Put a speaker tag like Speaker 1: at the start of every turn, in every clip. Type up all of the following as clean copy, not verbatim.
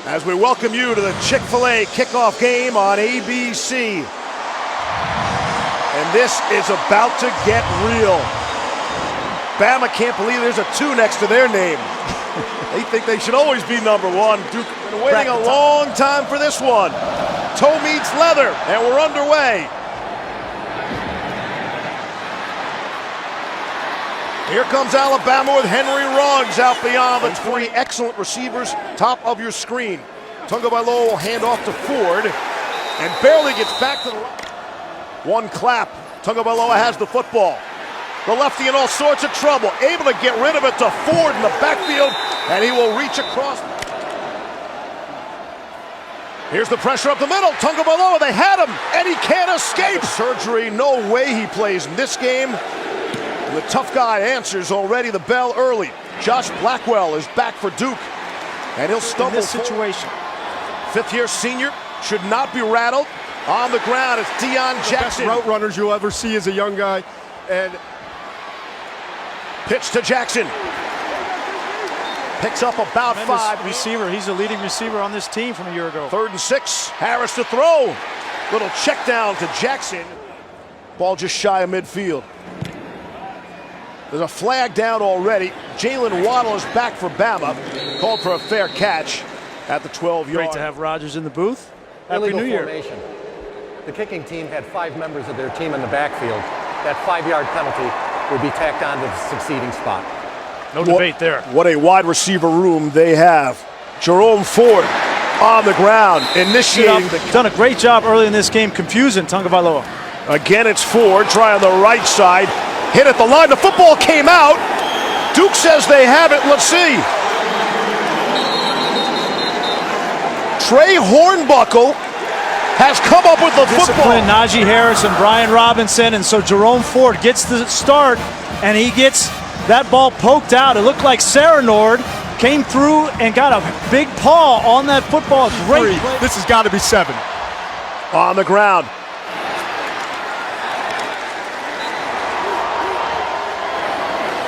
Speaker 1: as we welcome you to the Chick-fil-A kickoff game on ABC. And this is about to get real. Bama can't believe there's a 2 next to their name. They think they should always be number 1. Duke has been waiting a long time for this one. Toe meets leather, and we're underway. Here comes Alabama with Henry Ruggs out beyond the 20. Excellent receivers, top of your screen. Tagovailoa will hand off to Ford, and barely gets back to the right. One clap. Tagovailoa has the football. The lefty in all sorts of trouble. Able to get rid of it to Ford in the backfield, and he will reach across. Here's the pressure up the middle. Tagovailoa, they had him, and he can't escape. Surgery, no way he plays in this game. The tough guy answers already the bell early. Josh Blackwell is back for Duke, and he'll stumble
Speaker 2: in this situation.
Speaker 1: Fifth-year senior should not be rattled. On the ground, it's Deion Jackson.
Speaker 3: Best route runners you'll ever see as a young guy. And
Speaker 1: pitch to Jackson. Picks up about 5.
Speaker 2: Receiver. He's a leading receiver on this team from a year ago.
Speaker 1: 3rd and 6. Harris to throw. Little check down to Jackson. Ball just shy of midfield. There's a flag down already. Jalen Waddle is back for Bama. Called for a fair catch at the 12-yard.
Speaker 2: Great to have Rodgers in the booth. Happy
Speaker 4: Illegal
Speaker 2: New Year.
Speaker 4: formation. The kicking team had 5 members of their team in the backfield. That 5-yard penalty would be tacked on to the succeeding spot.
Speaker 2: No debate there.
Speaker 1: What a wide receiver room they have. Jerome Ford on the ground, initiating
Speaker 2: Done a great job early in this game, confusing Tagovailoa.
Speaker 1: Again, it's Ford, try on the right side. Hit at the line, the football came out. Duke says they have it, let's see. Trey Hornbuckle has come up with the football.
Speaker 2: Najee Harris and Brian Robinson, and so Jerome Ford gets the start, and he gets that ball poked out. It looked like Serenord came through and got a big paw on that football. Great play.
Speaker 3: this has got to be 7.
Speaker 1: On the ground.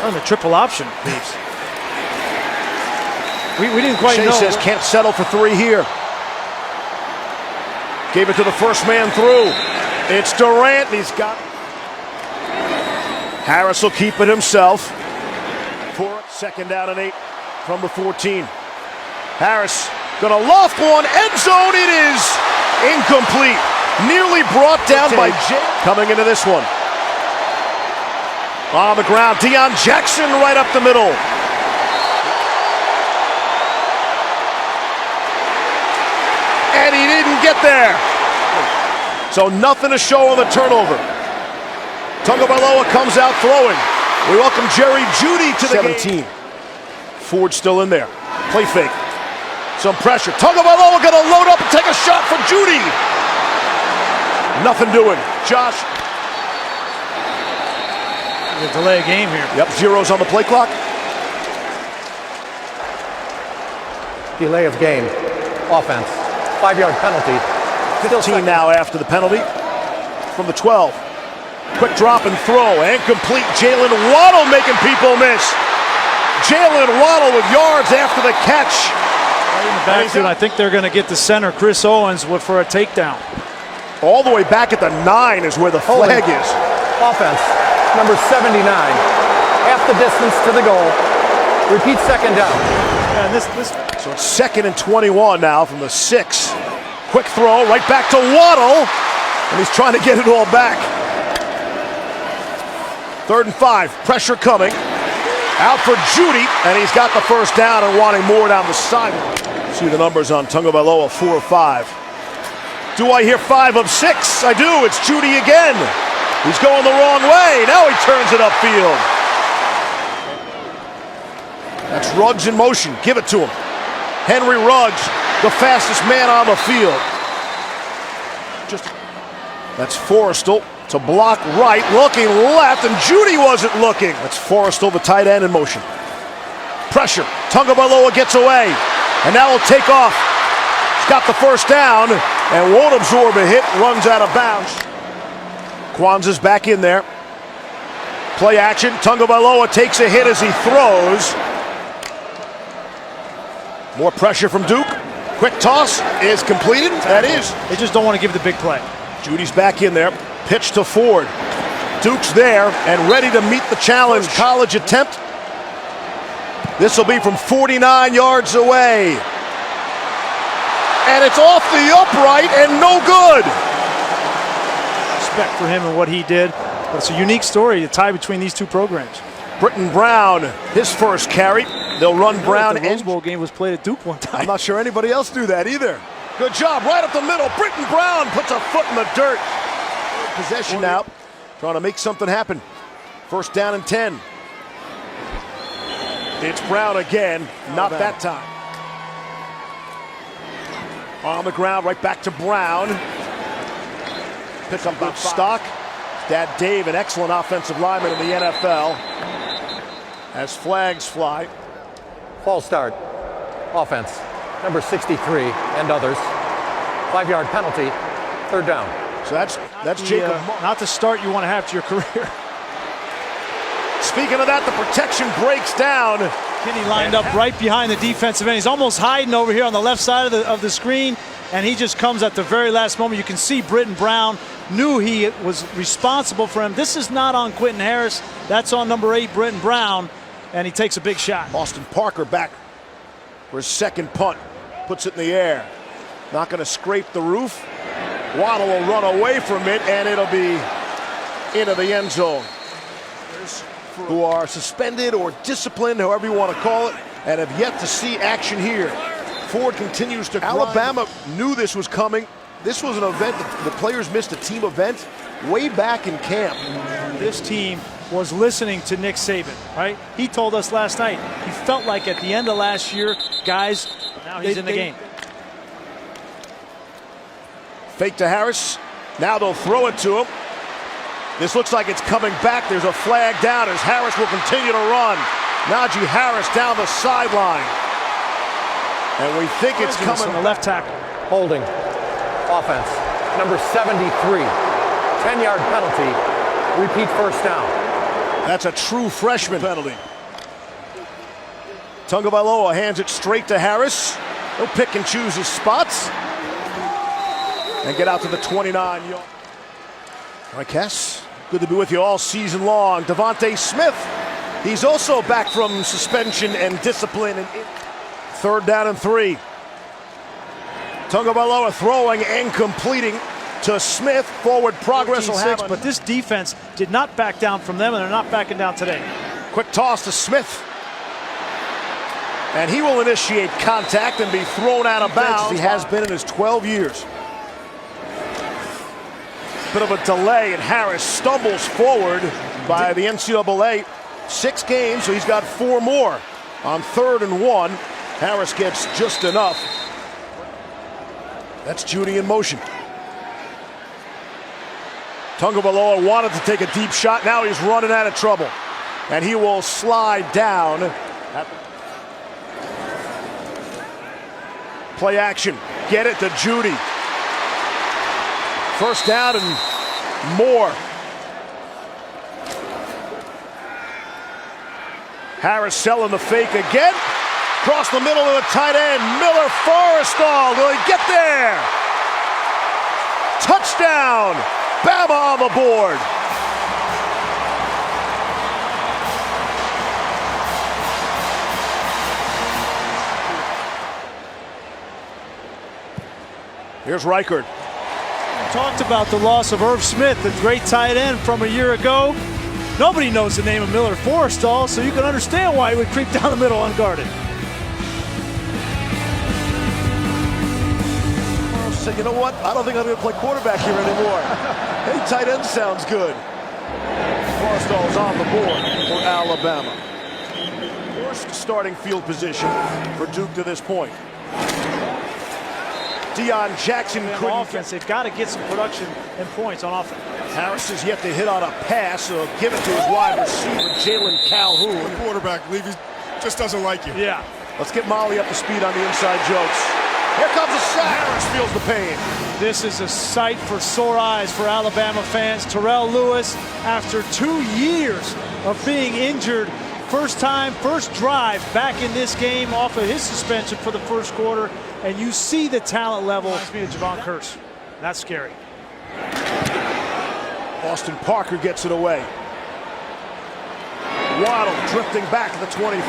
Speaker 2: On the triple option, Peeps. We didn't quite
Speaker 1: Shea
Speaker 2: know.
Speaker 1: says can't settle for 3 here. Gave it to the first man through. It's Durant, and he's got it. Harris will keep it himself. For 2nd down and 8 from the 14. Harris gonna loft one, end zone, it is incomplete. Nearly brought down by Jake. Coming into this one. On the ground, Deion Jackson right up the middle. And he didn't get there. So nothing to show on the turnover. Tagovailoa comes out throwing. We welcome Jerry Jeudy to the 17. Game. Ford still in there. Play fake. Some pressure. Tagovailoa gonna load up and take a shot for Jeudy. Nothing doing. Josh.
Speaker 2: A delay of game here.
Speaker 1: Yep, 0's on the play clock.
Speaker 4: Delay of game. Offense. 5-yard penalty.
Speaker 1: 15 now after the penalty from the 12. Quick drop and throw and complete. Jalen Waddle making people miss. Jalen Waddle with yards after the catch.
Speaker 2: Right in the backfield, I think they're going to get the center, Chris Owens, for a takedown.
Speaker 1: All the way back at the 9 is where the flag is.
Speaker 4: Offense. Number 79. Half the distance to the goal. Repeat 2nd down.
Speaker 2: Yeah,
Speaker 1: So it's 2nd and 21 now from the 6. Quick throw right back to Waddle. And he's trying to get it all back. 3rd and 5. Pressure coming. Out for Jeudy. And he's got the first down and wanting more down the sideline. See the numbers on Tagovailoa, 4 of 5. Do I hear 5 of 6? I do. It's Jeudy again. He's going the wrong way. Now he turns it upfield. That's Ruggs in motion. Give it to him. Henry Ruggs, the fastest man on the field. That's Forrestal to block right, looking left, and Jeudy wasn't looking. That's Forrestal, the tight end, in motion. Pressure. Tagovailoa gets away, and now he'll take off. He's got the first down and won't absorb a hit. Runs out of bounds. Kwanzaa's back in there. Play action. Tagovailoa takes a hit as he throws. More pressure from Duke. Quick toss is completed. That is.
Speaker 2: They just don't want to give the big play.
Speaker 1: Judy's back in there. Pitch to Ford. Duke's there and ready to meet the challenge. College attempt. This will be from 49 yards away. And it's off the upright and no good.
Speaker 2: Respect for him and what he did. But it's a unique story, the tie between these two programs.
Speaker 1: Britton Brown, his first carry. They'll run Brown.
Speaker 2: The Rose Bowl game was played at Duke one time.
Speaker 1: I'm not sure anybody else knew that either. Good job, right up the middle. Britton Brown puts a foot in the dirt. Possession now, trying to make something happen. First down and 10. It's Brown again, not that time. On the ground, right back to Brown. Pick up good stock. Dad Dave, an excellent offensive lineman in the NFL. As flags fly.
Speaker 4: False start. Offense. Number 63 and others. 5-yard penalty. Third down.
Speaker 1: So that's Jacob.
Speaker 2: Not the start you want to have to your career.
Speaker 1: Speaking of that, the protection breaks down.
Speaker 2: Kinney lined up right behind the defensive end. He's almost hiding over here on the left side of the screen, and he just comes at the very last moment. You can see Britton Brown knew he was responsible for him. This is not on Quentin Harris. That's on number 8, Britton Brown, and he takes a big shot.
Speaker 1: Austin Parker back for his second punt. Puts it in the air. Not going to scrape the roof. Waddle will run away from it, and it'll be into the end zone. Who are suspended or disciplined, however you want to call it, and have yet to see action here. Ford continues to grind. Alabama knew this was coming. This was an event that the players missed, a team event way back in camp.
Speaker 2: This team was listening to Nick Saban, right? He told us last night he felt like at the end of last year, guys, now he's in the game.
Speaker 1: Fake to Harris. Now they'll throw it to him. This looks like it's coming back. There's a flag down as Harris will continue to run. Najee Harris down the sideline. And we think it's coming.
Speaker 2: On the left tackle.
Speaker 4: Holding. Offense. Number 73. 10-yard penalty. Repeat first down.
Speaker 1: That's a true freshman penalty. Tagovailoa hands it straight to Harris. He'll pick and choose his spots. And get out to the 29-yard. All right, Cass, good to be with you all season long. Devontae Smith, he's also back from suspension and discipline. And third down and 3. Tagovailoa throwing and completing to Smith. Forward progress will happen.
Speaker 2: But this defense did not back down from them, and they're not backing down today.
Speaker 1: Quick toss to Smith. And he will initiate contact and be thrown out of bounds. He has been in his 12 years. Bit of a delay, and Harris stumbles forward by the NCAA. 6 games, so he's got 4 more. On 3rd and 1, Harris gets just enough. That's Judy in motion. Tagovailoa wanted to take a deep shot. Now he's running out of trouble. And he will slide down. Play action. Get it to Judy. First down and more. Harris selling the fake again. Across the middle of the tight end. Miller Forrestall. Will he get there? Touchdown. Bama on the board. Here's Reichard.
Speaker 2: Talked about the loss of Irv Smith, the great tight end from a year ago. Nobody knows the name of Miller Forrestall, so you can understand why he would creep down the middle unguarded.
Speaker 1: Said, you know what? I don't think I'm going to play quarterback here anymore. Hey, tight end sounds good. Forrestall's on the board for Alabama. Worst starting field position for Duke to this point. Deion Jackson couldn't
Speaker 2: offense. They've got to get some production and points on offense.
Speaker 1: Harris is yet to hit on a pass, so give it to his wide receiver, Jalen Calhoun.
Speaker 3: The quarterback, Levy just doesn't like you.
Speaker 2: Yeah.
Speaker 1: Let's get Molly up to speed on the inside jokes. Here comes a sack. Harris feels the pain.
Speaker 2: This is a sight for sore eyes for Alabama fans. Terrell Lewis, after 2 years of being injured, first drive back in this game off of his suspension for the first quarter, and you see the talent level. Reminds me of Javon Curse. That's scary.
Speaker 1: Austin Parker gets it away. Waddle drifting back to the 24.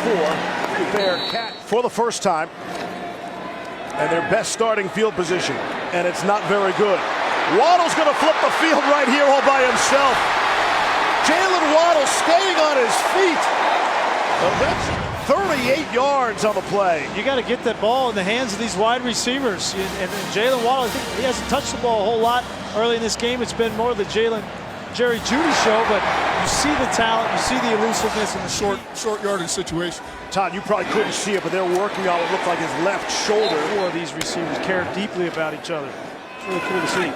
Speaker 1: Fair catch for the first time. And their best starting field position. And it's not very good. Waddle's going to flip the field right here all by himself. Jalen Waddle staying on his feet. Well, that's 38 yards on the play.
Speaker 2: You got to get that ball in the hands of these wide receivers. And Jalen Waddle, he hasn't touched the ball a whole lot early in this game. It's been more the Jerry Jeudy show, but you see the talent, you see the elusiveness in the
Speaker 3: Short yardage situation.
Speaker 1: Todd, you probably couldn't see it, but they're working on what looked like his left shoulder.
Speaker 2: Four of these receivers care deeply about each other. It's really cool to see.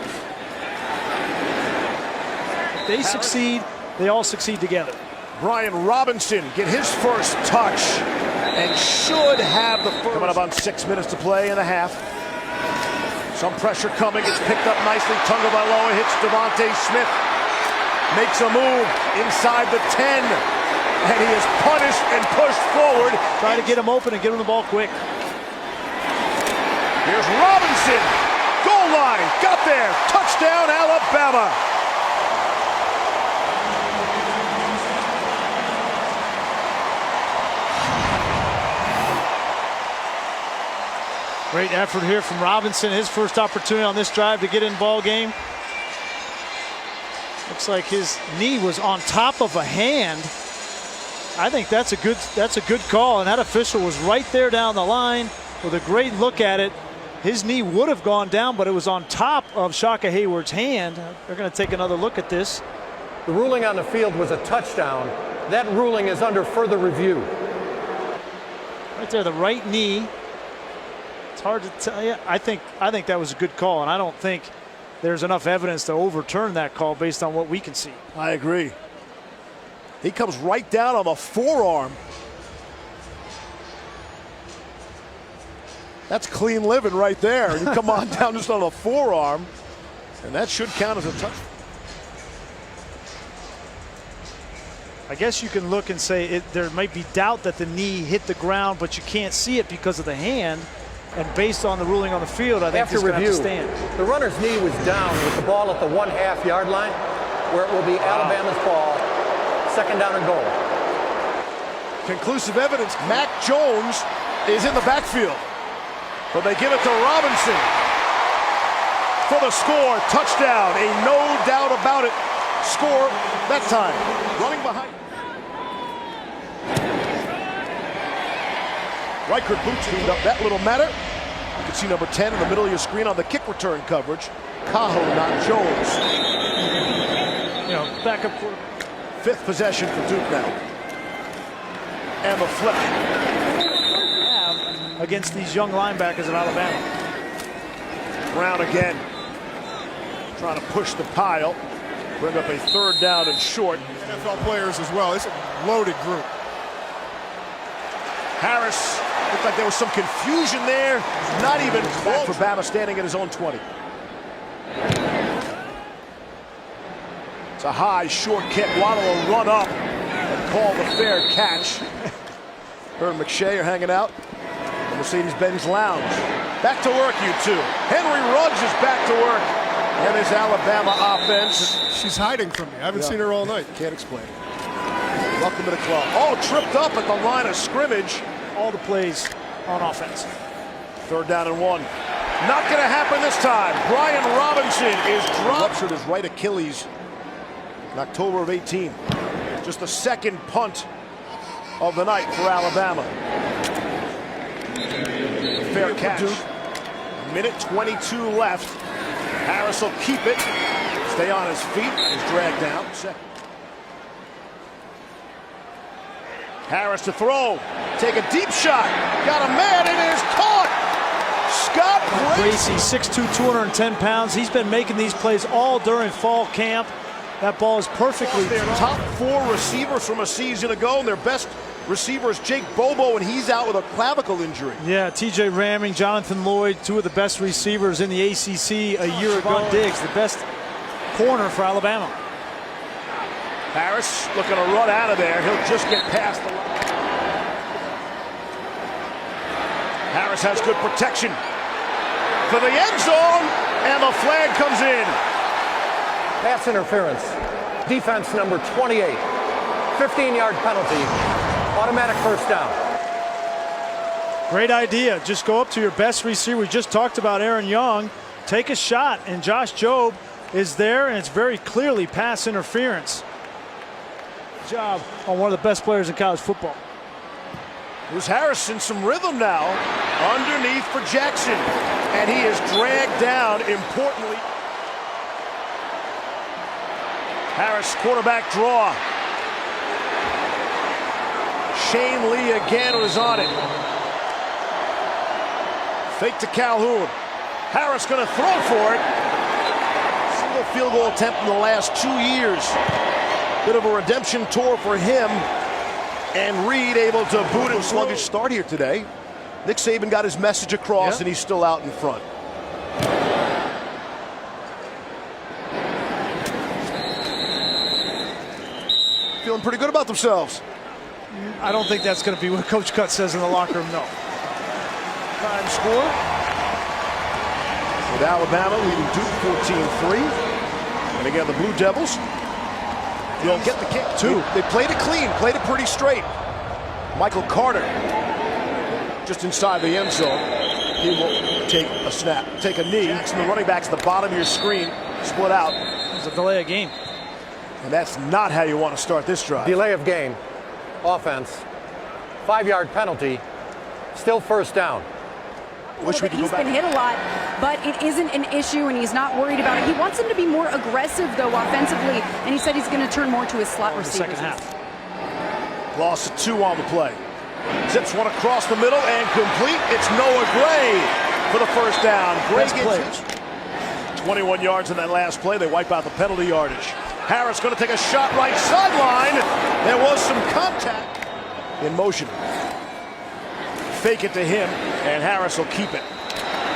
Speaker 2: If they succeed, they all succeed together.
Speaker 1: Brian Robinson get his first touch and should have the first. Coming up on 6 minutes to play and a half. Some pressure coming. It's picked up nicely. Tagovailoa hits Devontae Smith. Makes a move inside the 10. And he is punished and pushed forward.
Speaker 2: Trying to get him open and get him the ball quick.
Speaker 1: Here's Robinson. Goal line. Got there. Touchdown, Alabama.
Speaker 2: Great effort here from Robinson. His first opportunity on this drive to get in ball game. Looks like his knee was on top of a hand. I think that's a good call, and that official was right there down the line with a great look at it. His knee would have gone down, but it was on top of Shaka Hayward's hand. They're going to take another look at this.
Speaker 4: The ruling on the field was a touchdown. That ruling is under further review.
Speaker 2: Right there, the right knee. It's hard to tell you. I think that was a good call, and I don't think there's enough evidence to overturn that call based on what we can see.
Speaker 1: I agree. He comes right down on the forearm. That's clean living right there. You come on down just on the forearm, and that should count as a touch.
Speaker 2: I guess you can look and say there might be doubt that the knee hit the ground, but you can't see it because of the hand. And based on the ruling on the field, I think
Speaker 4: after
Speaker 2: he's going to have
Speaker 4: review,
Speaker 2: to stand.
Speaker 4: the runner's knee was down with the ball at the 1/2 yard line, where it will be Alabama's ball, second down and goal.
Speaker 1: Conclusive evidence. Mac Jones is in the backfield, but they give it to Robinson for the score. Touchdown, a no doubt about it score that time. Running behind. Riker Boots cleaned up that little matter. You can see number 10 in the middle of your screen on the kick return coverage. Cajo, not Jones.
Speaker 2: You know, backup quarter.
Speaker 1: Fifth possession for Duke now. And the flip.
Speaker 2: Against these young linebackers of Alabama.
Speaker 1: Brown again. Trying to push the pile. Bring up a third down and short.
Speaker 3: NFL players as well. It's a loaded group.
Speaker 1: Harris, looked like there was some confusion there. Not even close. For Bama standing at his own 20. It's a high, short kick. Waddle will run up and call the fair catch. Her and McShay are hanging out in Mercedes-Benz Lounge. Back to work, you two. Henry Ruggs is back to work. And his Alabama offense.
Speaker 3: She's hiding from me. I haven't seen her all night.
Speaker 1: Can't explain it. Welcome to the club. Oh, tripped up at the line of scrimmage.
Speaker 2: All the plays on offense.
Speaker 1: Third down and 1. Not going to happen this time. Brian Robinson is dropped. Ruptured his right Achilles in October of 18. Just the second punt of the night for Alabama. Fair catch. Minute 22 left. Harris will keep it. Stay on his feet. He's dragged down. Harris to throw. Take a deep shot. Got a man. It is caught. Scott
Speaker 2: Bracey, 6'2", 210 pounds. He's been making these plays all during fall camp. That ball is perfectly.
Speaker 1: Their top 4 receivers from a season ago, and their best receiver is Jake Bobo, and he's out with a clavicle injury.
Speaker 2: Yeah, T.J. Ramming, Jonathan Lloyd, 2 of the best receivers in the ACC a year ago. Diggs, the best corner for Alabama.
Speaker 1: Harris looking to run out of there. He'll just get past the line. Harris has good protection. for the end zone, and the flag comes in.
Speaker 4: Pass interference. Defense number 28. 15-yard penalty. Automatic first down.
Speaker 2: Great idea. Just go up to your best receiver. We just talked about Aaron Young. Take a shot, and Josh Jobe is there, and it's very clearly pass interference. Good job on one of the best players in college football.
Speaker 1: Here's Harrison, some rhythm now, underneath for Jackson, and he is dragged down, importantly. Harris, quarterback draw. Shane Lee again was on it. Fake to Calhoun. Harris going to throw for it. Single field goal attempt in the last 2 years. Bit of a redemption tour for him. And Reed able to boot it. Sluggish start here today. Nick Saban got his message across, and he's still out in front. Feeling pretty good about themselves.
Speaker 2: I don't think that's going to be what Coach Cut says in the locker room, no.
Speaker 1: Time score. With Alabama leading Duke 14-3. And again, the Blue Devils, they'll get the kick too. They played it clean, played it pretty straight. Michael Carter, just inside the end zone. He will take a snap, take a knee. Jackson, the running back's at the bottom of your screen, split out.
Speaker 2: It's a delay of game.
Speaker 1: And that's not how you want to start this drive.
Speaker 4: Delay of game. Offense. 5-yard penalty. Still first down.
Speaker 1: Wish we could
Speaker 5: He's
Speaker 1: go back.
Speaker 5: been hit a lot, but it isn't an issue, and he's not worried about it. He wants him to be more aggressive, though, offensively, and he said he's going to turn more to his slot receivers.
Speaker 2: Second half.
Speaker 1: Loss of 2 on the play. Zips one across the middle and complete. It's Noah Gray for the first down. Gray gets 21 yards in that last play. They wipe out the penalty yardage. Harris going to take a shot right sideline. There was some contact in motion. Fake it to him, and Harris will keep it.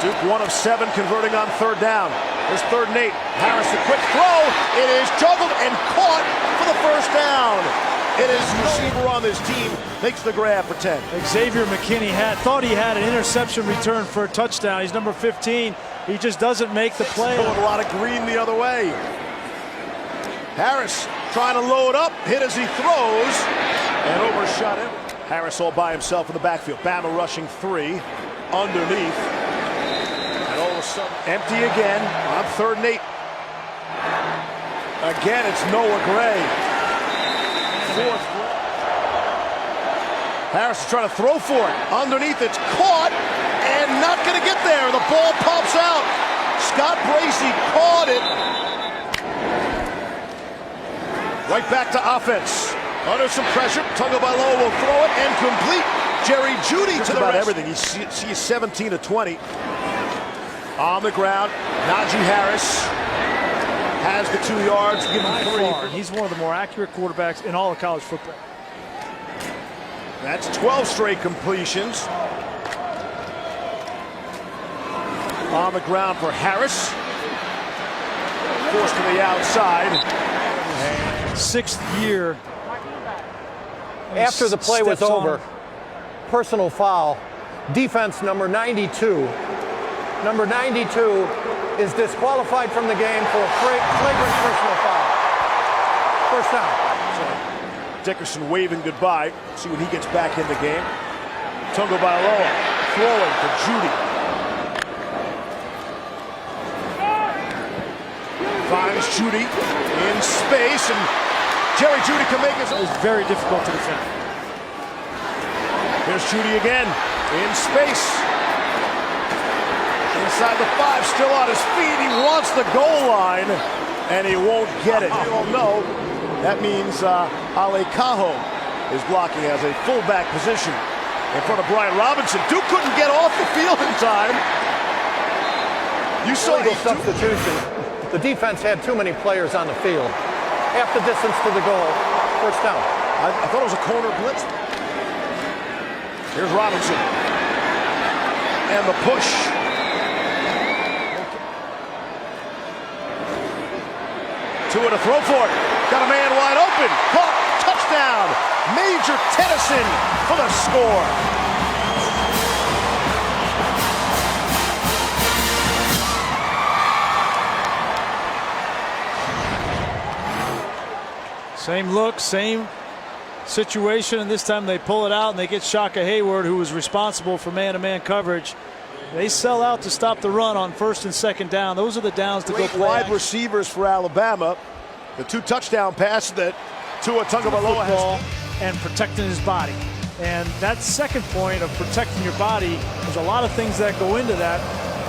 Speaker 1: Duke 1 of 7 converting on third down. There's 3rd and 8. Harris a quick throw. It is juggled and caught for the first down. It is receiver on this team makes the grab for 10.
Speaker 2: Xavier McKinney thought he had an interception return for a touchdown. He's number 15. He just doesn't make the play.
Speaker 1: Going a lot of green the other way. Harris trying to load up, hit as he throws, and overshot him. Harris all by himself in the backfield. Bama rushing 3 underneath. And all of a sudden, empty again on 3rd and 8. Again, it's Noah Gray. 4th. Harris is trying to throw for it. Underneath, it's caught and not going to get there. The ball pops out. Scott Bracey caught it. Right back to offense. Under some pressure, Tagovailoa will throw it and complete. Jerry Jeudy to the about everything. He's 17 of 20. On the ground, Najee Harris has the 2 yards, give him 3.
Speaker 2: He's one of the more accurate quarterbacks in all of college football.
Speaker 1: That's 12 straight completions. On the ground for Harris. Forced to the outside.
Speaker 2: 6th year.
Speaker 4: After the play was
Speaker 2: Steps
Speaker 4: over,
Speaker 2: on.
Speaker 4: personal foul. Defense number 92. Number 92 is disqualified from the game for a flagrant personal foul. First down.
Speaker 1: Dickerson waving goodbye. See when he gets back in the game. Tagovailoa throwing for Jeudy. Finds Jeudy in space, and Jerry Jeudy can make it.
Speaker 2: It was very difficult to defend.
Speaker 1: Here's Jeudy again in space. Inside the 5, still on his feet. He wants the goal line, and he won't get it. You all know that means Ale Cajo is blocking as a fullback position in front of Brian Robinson. Duke couldn't get off the field in time. You saw the
Speaker 4: substitution. The defense had too many players on the field. Half the distance to the goal. First down.
Speaker 1: I thought it was a corner blitz. Here's Robinson. And the push. Tua to throw for it. Got a man wide open. Caught. Touchdown. Major Tennison for the score.
Speaker 2: Same look, same situation, and this time they pull it out and they get Shaka Hayward, who was responsible for man-to-man coverage. They sell out to stop the run on 1st and 2nd down. Those are the downs to
Speaker 1: Great
Speaker 2: go play
Speaker 1: wide
Speaker 2: action.
Speaker 1: receivers for Alabama. The 2 touchdown passes that Tua Tagovailoa
Speaker 2: Football
Speaker 1: has.
Speaker 2: and protecting his body. And that second point of protecting your body, there's a lot of things that go into that.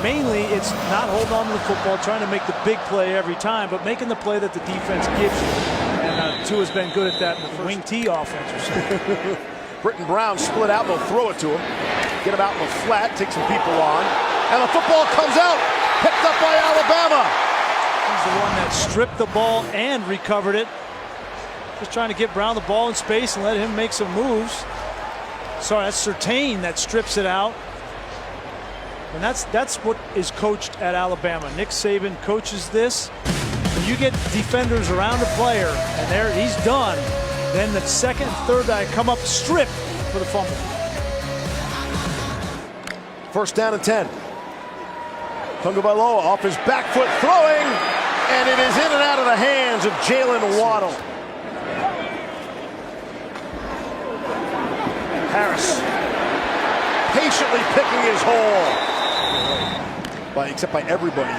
Speaker 2: Mainly, it's not holding on to the football, trying to make the big play every time, but making the play that the defense gives you. And Tua's been good at that in the wing T offense or something.
Speaker 1: Britton Brown split out. They'll throw it to him. Get him out in the flat, take some people on. And the football comes out, picked up by Alabama.
Speaker 2: He's the one that stripped the ball and recovered it. Just trying to get Brown the ball in space and let him make some moves. Sorry, that's Surtain that strips it out. And that's what is coached at Alabama. Nick Saban coaches this. When you get defenders around a player and he's done, then the second and third guy come up strip for the fumble.
Speaker 1: 1st down and 10. Tagovailoa off his back foot throwing, and it is in and out of the hands of Jalen Waddle. Harris patiently picking his hole. Except by everybody.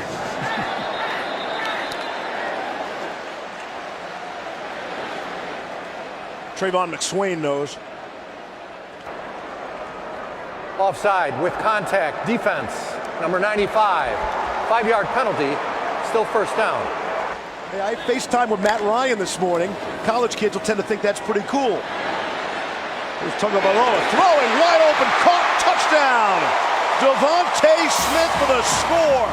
Speaker 1: Trayvon McSwain knows.
Speaker 4: Offside with contact. Defense. Number 95. 5-yard penalty. Still 1st down.
Speaker 1: Hey, I FaceTime with Matt Ryan this morning. College kids will tend to think that's pretty cool. Here's Tagovailoa throwing wide open, caught, touchdown. Devontae Smith for the score.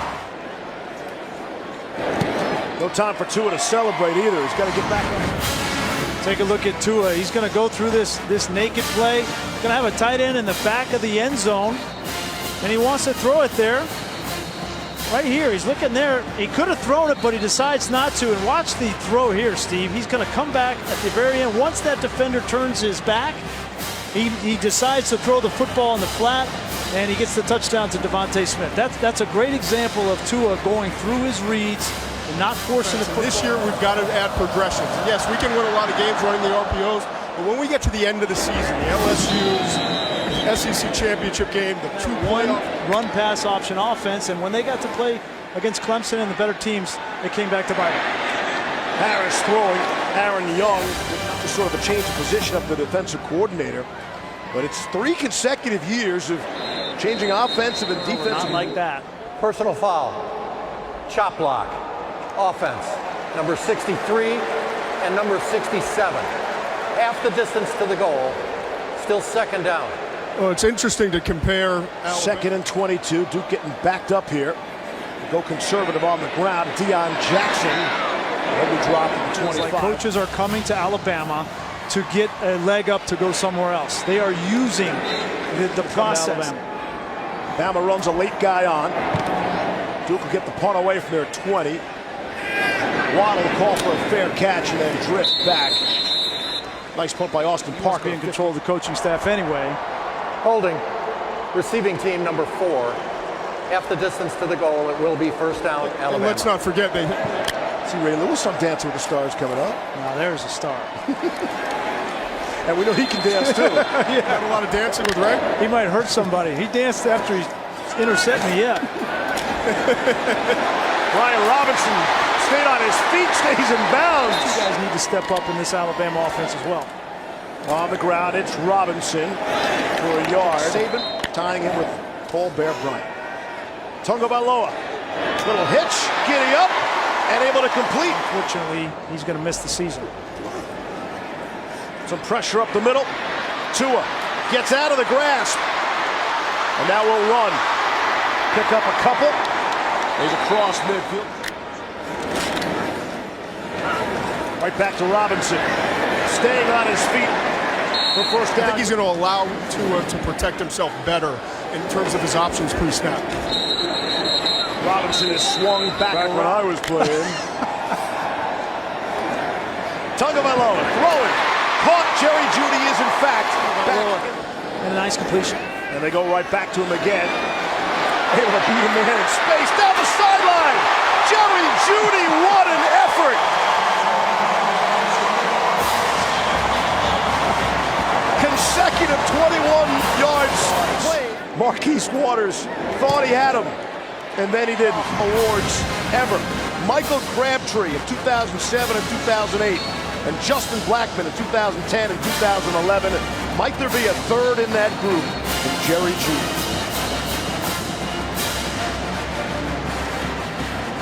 Speaker 1: No time for Tua to celebrate either. He's got to get back on.
Speaker 2: Take a look at Tua. He's going to go through this naked play. He's going to have a tight end in the back of the end zone, and he wants to throw it there. Right here, he's looking there. He could have thrown it, but he decides not to. And watch the throw here, Steve. He's going to come back at the very end. Once that defender turns his back, he decides to throw the football in the flat, and he gets the touchdown to Devontae Smith. That's a great example of Tua going through his reads and not forcing the football.
Speaker 3: This year, we've got to add progressions. Yes, we can win a lot of games running the RPOs, but when we get to the end of the season, the LSU's SEC championship game, the 2-point
Speaker 2: run pass option offense, and when they got to play against Clemson and the better teams, it came back to bite them.
Speaker 1: Harris throwing. Aaron Young, just sort of a change of position of the defensive coordinator. But it's 3 consecutive years of changing offensive and defensive.
Speaker 2: Not like that.
Speaker 4: Personal foul. Chop block. Offense. Number 63 and number 67. Half the distance to the goal. Still 2nd down.
Speaker 3: Well, it's interesting to compare.
Speaker 1: 2nd and 22. Duke getting backed up here. Go conservative on the ground. Deion Jackson. Heavy drop at the 25.
Speaker 2: Like coaches are coming to Alabama to get a leg up to go somewhere else. They are using the process.
Speaker 1: Bama runs a late guy on. Duke will get the punt away from their 20. Waddle call for a fair catch and then drift back. Nice punt by Austin Parker.
Speaker 2: Be in control of the coaching staff anyway.
Speaker 4: Holding. Receiving team number 4. Half the distance to the goal. It will be 1st down, Alabama.
Speaker 3: And let's not forget they.
Speaker 1: See Ray Lewis on Dancing with the Stars coming up.
Speaker 2: Now there's a star.
Speaker 1: And we know he can dance too.
Speaker 3: Yeah, had a lot of dancing with Ray.
Speaker 2: He might hurt somebody. He danced after he intercepted me. Yeah.
Speaker 1: Brian Robinson stayed on his feet, stays in bounds.
Speaker 2: You guys need to step up in this Alabama offense as well.
Speaker 1: On the ground, it's Robinson for a yard. Saban tying in with Paul Bear Bryant. Tagovailoa, little hitch, giddy up, and able to complete.
Speaker 2: Unfortunately, he's going to miss the season.
Speaker 1: Some pressure up the middle. Tua gets out of the grasp. And now we'll run. Pick up a couple. He's across midfield. Right back to Robinson. Staying on his feet for 1st down.
Speaker 3: I think he's going to allow Tua to protect himself better in terms of his options pre-snap.
Speaker 1: Robinson is swung back when I was playing. Tagovailoa throwing. Caught. Jerry Jeudy is in fact back.
Speaker 2: And a nice completion.
Speaker 1: And they go right back to him again. Able to beat him in space down the sideline. Jerry Jeudy, what an effort. consecutive 21 yards played. Marquise Waters thought he had him, and then he didn't. Awards ever. Michael Crabtree in 2007 and 2008, and Justin Blackman in 2010 and 2011. Might there be a third in that group? And Jerry Jeudy.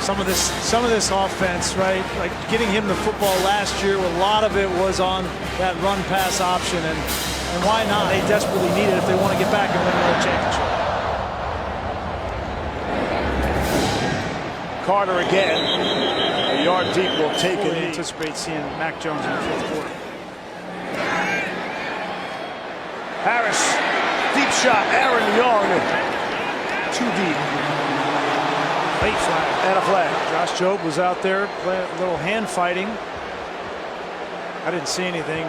Speaker 2: Some of this offense, right? Like getting him the football last year, a lot of it was on that run pass option, and why not? They desperately need it if they want to get back and win another championship.
Speaker 1: Carter again. A yard deep will take
Speaker 2: Fully
Speaker 1: it.
Speaker 2: Anticipate seeing Mac Jones in the fourth quarter.
Speaker 1: Harris, deep shot. Aaron Young, too deep.
Speaker 2: Late flag.
Speaker 1: And a flag.
Speaker 2: Josh Jobe was out there playing a little hand fighting. I didn't see anything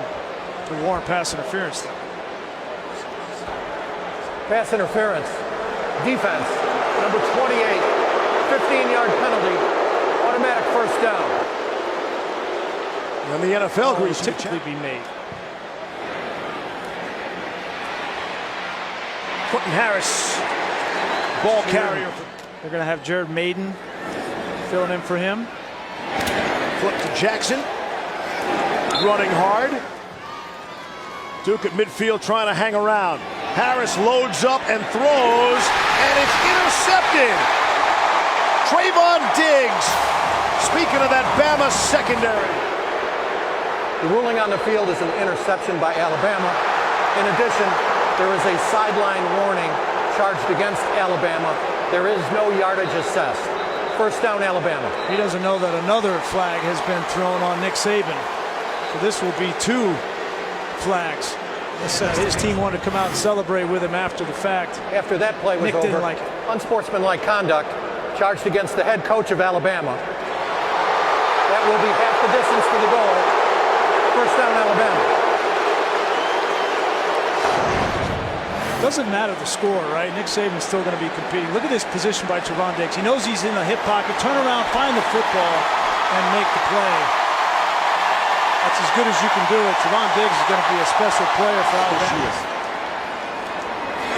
Speaker 2: to warrant pass interference.
Speaker 4: Pass interference. Defense, number 28. 15-yard penalty. Automatic first down.
Speaker 1: And the NFL agrees to
Speaker 2: typically be made.
Speaker 1: Quentin Harris, ball carrier.
Speaker 2: They're going to have Jared Maiden filling in for him.
Speaker 1: Flip to Jackson. Running hard. Duke at midfield trying to hang around. Harris loads up and throws, and it's intercepted. Trayvon Diggs. Speaking of that Bama secondary.
Speaker 4: The ruling on the field is an interception by Alabama. In addition, there is a sideline warning charged against Alabama. There is no yardage assessed. First down, Alabama.
Speaker 2: He doesn't know that another flag has been thrown on Nick Saban. So this will be 2 flags. His team wanted to come out and celebrate with him after the fact.
Speaker 4: After that play was
Speaker 2: Nick
Speaker 4: over,
Speaker 2: didn't like it.
Speaker 4: Unsportsmanlike conduct charged against the head coach of Alabama. That will be half the distance to the goal. First down, Alabama.
Speaker 2: Doesn't matter the score, right? Nick Saban's still going to be competing. Look at this position by Trevon Diggs. He knows he's in the hip pocket. Turn around, find the football, and make the play. That's as good as you can do it. Trevon Diggs is going to be a special player for Alabama.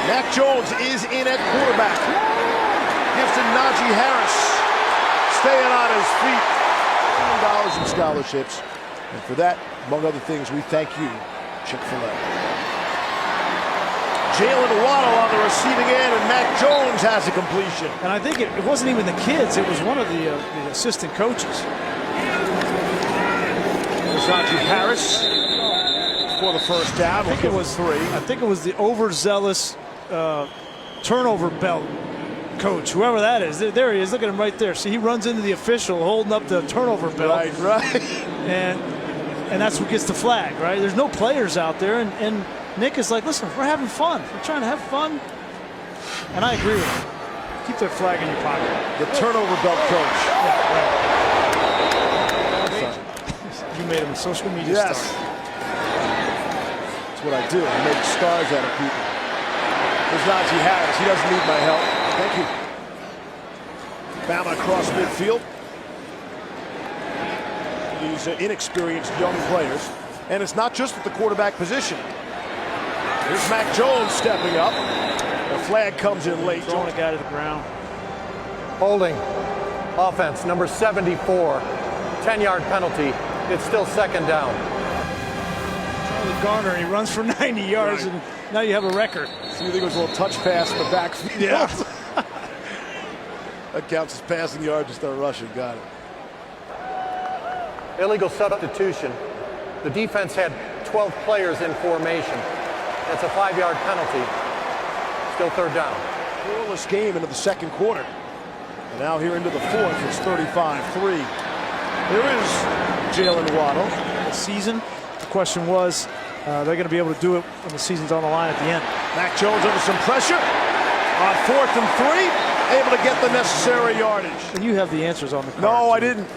Speaker 1: Mac Jones is in at quarterback. Gives to Najee Harris. Staying on his feet. $1 in scholarships. And for that, among other things, we thank you, Chick-fil-A. Jalen Waddle on the receiving end, and Mac Jones has a completion.
Speaker 2: And I think it wasn't even the kids. It was one of the assistant coaches.
Speaker 1: Najee Harris for the first down.
Speaker 2: I think it was 3. I think it was the overzealous turnover belt coach, whoever that is. There he is. Look at him right there. See, he runs into the official holding up the turnover belt.
Speaker 1: Right.
Speaker 2: And that's what gets the flag, right? There's no players out there, and Nick is like, listen, we're having fun. We're trying to have fun. And I agree with him. Keep that flag in your pocket.
Speaker 1: The turnover belt coach.
Speaker 2: Yeah, right. You made him a social media star.
Speaker 1: That's what I do. I make stars out of people. There's Najee Harris. He doesn't need my help. Thank you. Bama across midfield. These inexperienced young players. And it's not just at the quarterback position. Here's Mac Jones stepping up. The flag comes in late.
Speaker 2: Throwing a guy to the ground.
Speaker 4: Holding. Offense, number 74. 10-yard penalty. It's still second down.
Speaker 2: Charlie Garner, he runs for 90 yards, and now you have a record.
Speaker 1: So you think it was a little touch pass in the backfield?
Speaker 2: Yeah.
Speaker 1: That counts as passing yards to start rushing. Got it.
Speaker 4: Illegal substitution. The defense had 12 players in formation. That's a 5-yard penalty. Still third down.
Speaker 1: Scoreless game into the second quarter. And now here into the fourth, it's 35-3. There is Jalen Waddle.
Speaker 2: The season, the question was, they're going to be able to do it when the season's on the line at the end.
Speaker 1: Mac Jones under some pressure. On 4th and 3, able to get the necessary yardage.
Speaker 2: And you have the answers on the card.
Speaker 1: No, I didn't.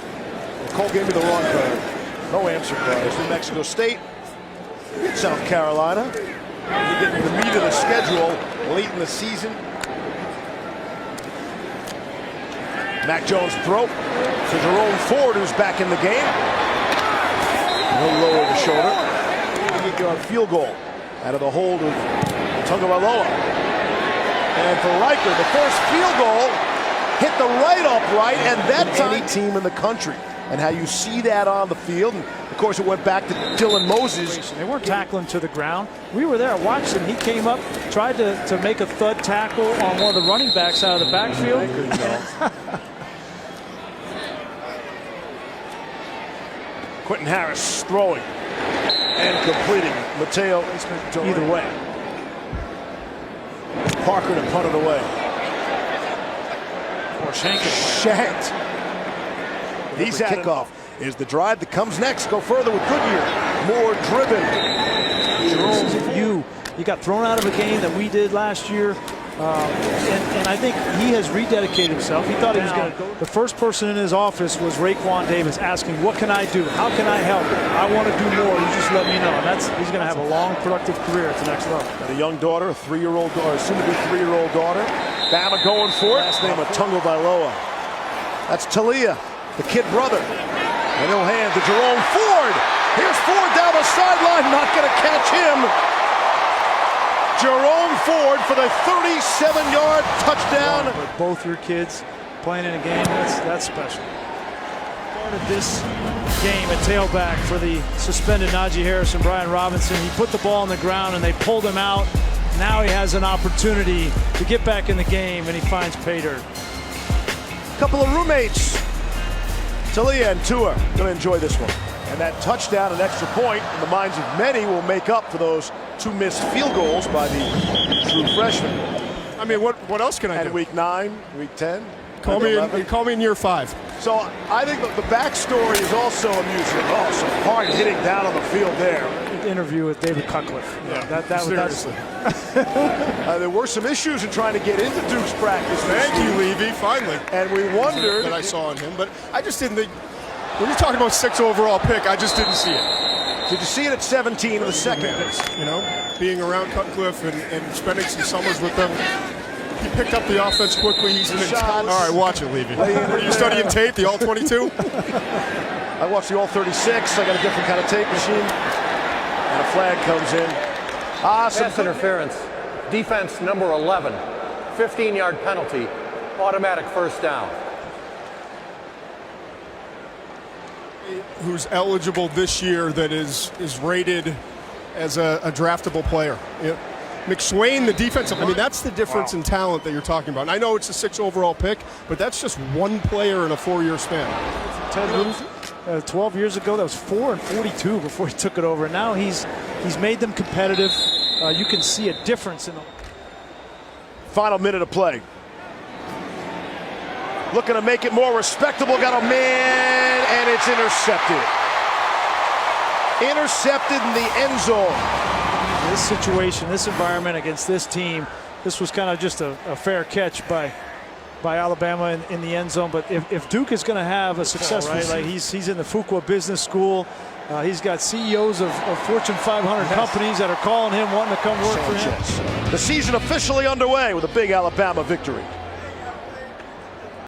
Speaker 1: Cole gave me the wrong card. No answer cards. New Mexico State, South Carolina. We get the meat of the schedule late in the season. Mac Jones throw to Jerome Ford, who's back in the game. He'll lower the shoulder. 8-yard field goal out of the hold of Tagovailoa. And for Riker, the first field goal hit the right upright, and that time any team in the country. And how you see that on the field. And of course, it went back to Dylan Moses.
Speaker 2: They weren't tackling to the ground. We were there watching. He came up, tried to make a thud tackle on one of the running backs out of the backfield.
Speaker 1: Quentin Harris throwing and completing. Mateo either way. Parker to punt it away.
Speaker 2: Or
Speaker 1: Shanked. He's at kickoff is the drive that comes next. Go further with Goodyear. More driven.
Speaker 2: Jerome, you got thrown out of a game that we did last year. And I think he has rededicated himself. He thought he was going to go. The first person in his office was Raekwon Davis asking, what can I do? How can I help? I want to do more. You just let me know. And he's going to have a long, productive career at the next level.
Speaker 1: Got a young daughter, a 3-year-old daughter, soon-to-be 3-year-old daughter. Bama going for it. Last name of Tagovailoa. That's Talia, the kid brother. And he'll hand to Jerome Ford. Here's Ford down the sideline. Not going to catch him. Jerome Ford for the 37-yard touchdown.
Speaker 2: For both your kids playing in a game, that's special. Started this game at tailback for the suspended Najee Harris and Brian Robinson. He put the ball on the ground and they pulled him out. Now he has an opportunity to get back in the game, and he finds pay dirt.
Speaker 1: Couple of roommates. Talia and Tua going to enjoy this one. And that touchdown, an extra point, in the minds of many, will make up for those 2 missed field goals by the true freshman.
Speaker 3: I mean, what else can I do?
Speaker 1: And week 9, week 10.
Speaker 3: Call me in year 5.
Speaker 1: So I think the backstory is also amusing. Oh, some hard hitting down on the field there.
Speaker 2: Interview with David Cutcliffe.
Speaker 3: Yeah, seriously.
Speaker 1: There were some issues in trying to get into Duke's practice.
Speaker 3: Thank you, Levy. Finally.
Speaker 1: And we wondered
Speaker 3: that I saw on him, but I just didn't think. When you're talking about 6th overall pick, I just didn't see it.
Speaker 1: Did you see it at 17 in the second?
Speaker 3: You know, being around Cutcliffe and spending some summers with them. He picked up the offense quickly. He's an all right, watch it, Levy. Are you studying tape, the All-22?
Speaker 1: I watched the All-36. I got a different kind of tape machine. And a flag comes in.
Speaker 4: Pass interference. Defense number 11. 15-yard penalty. Automatic first down.
Speaker 3: Who's eligible this year that is rated as a draftable player. McSwain, the defensive, I mean, that's the difference in talent that you're talking about. And I know it's a 6th overall pick, but that's just one player in a 4-year span.
Speaker 2: Ted Ruth, 12 years ago, that was 4-42 before he took it over. Now he's made them competitive. You can see a difference in the
Speaker 1: final minute of play. Looking to make it more respectable. Got a man, and it's intercepted. Intercepted in the end zone.
Speaker 2: This situation, this environment against this team, this was kind of just a fair catch by Alabama in the end zone. But if Duke is going to have a successful season, like he's in the Fuqua Business School, he's got CEOs of Fortune 500 companies that are calling him, wanting to come work for him.
Speaker 1: The season officially underway with a big Alabama victory.